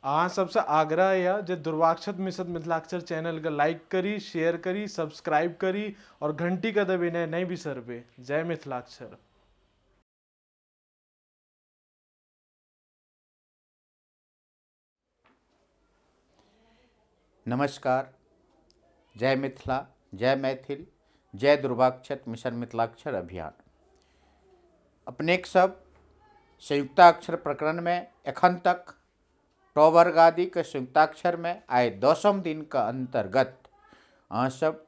अहाँ सबसे आग्रह है जे दुर्वाक्षत मिशन मिथिलाक्षर चैनल के लाइक करी, शेयर करी, सब्सक्राइब करी और घंटी का दबाना नहीं बिसरबे। जय मिथिलाक्षर। नमस्कार, जय मिथिला, जय मैथिल, जय दुर्वाक्षत मिशन मिथिलाक्षर अभियान। अपनेक सब संयुक्ताक्षर प्रकरण में एखन तक ट वर्ग आदि के संयुक्ताक्षर में आए 10वें दिन का अंतर्गत अहाँ सब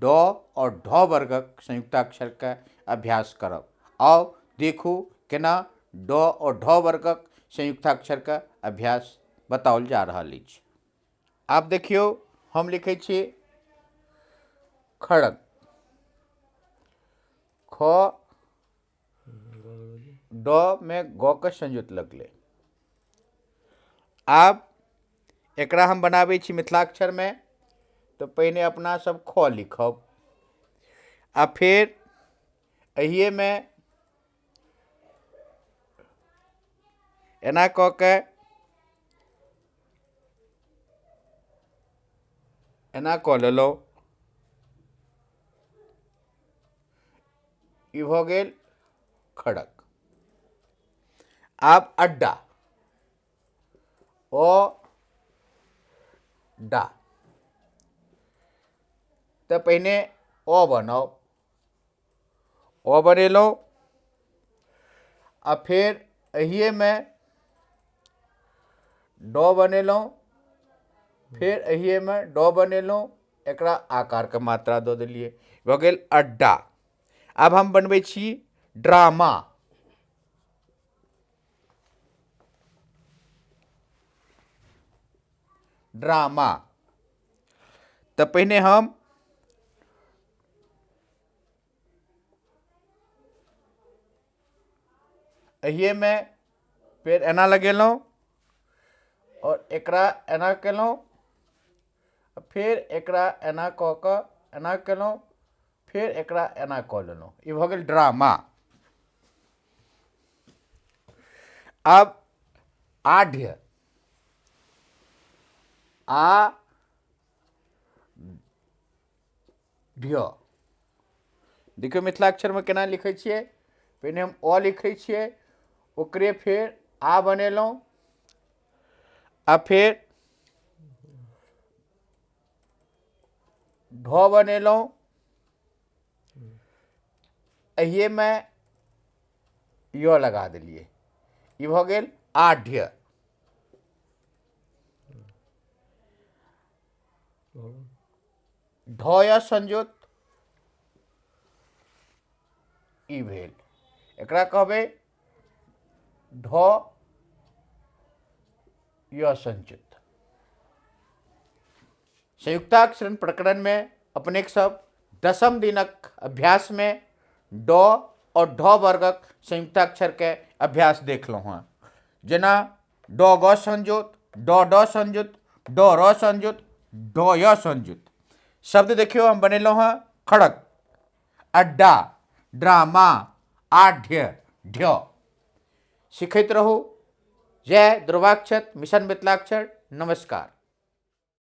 ड और ढ वर्गक संयुक्ताक्षर का अभ्यास करब। आओ देखू केना ड और ढ वर्गक संयुक्ताक्षर का अभ्यास बताओल जा रहा है। आप देखियो, हम लिखे छे खड़ग, ख ड में ग के संयुक्त लगले। आब एकरा हम बनाबै छी मिथिलाक्षर में, तो पहले अपना सब ख लिखब आ फिर अहिए में एना क के एना क लेलहुँ। ई भ गेल खड़क। आब अड्डा, ओ डा, तो पहले ओ बनाओ, ओ बनेलहुँ आ फिर अहिए में ड बनेलहुँ, फिर अहिए में ड बनेलहुँ, एकरा आकार के मात्रा दऽ देलिए, भऽ गेल अड्डा। अब हम बनबै छी ड्रामा। ड्रामा, तो पहले हम अहिए में फिर एना लगेलहुँ और एकरा एना केलहुँ, फिर एकरा एना कऽ कऽ एना केलहुँ, फिर एकरा एना कऽ लेलहुँ। ई भऽ गेल ड्रामा। अब आढ़, आ ढ। देखियो मिथिलाक्षर में केना लिखै छियै। पहले हम अ लिखै छियै, ओकरे फिर आ बनेलहुँ, आ फिर ढ बनेलहुँ, अहिए में य लगा देलिए। ई भऽ गेल आढ़। ढ या संयुक्त ई भेल। एकरा कहबै ढ या संयुक्त। संयुक्ताक्षर प्रकरण में अपने सब 10वें दिनक अभ्यास में ड और ढ वर्गक संयुक्ताक्षर के अभ्यास देखलहुँ हैं। जेना ड ग संयुक्त, ड ड संयुक्त, ड र संयुक्त, ड य संयुक्त। शब्द देखियो हम बनेलहुँ हैं खड़क, अड्डा, ड्रामा, आढ़, ढ। सीखते रहू। जय दुर्वाक्षत मिशन मिथिलाक्षर। नमस्कार।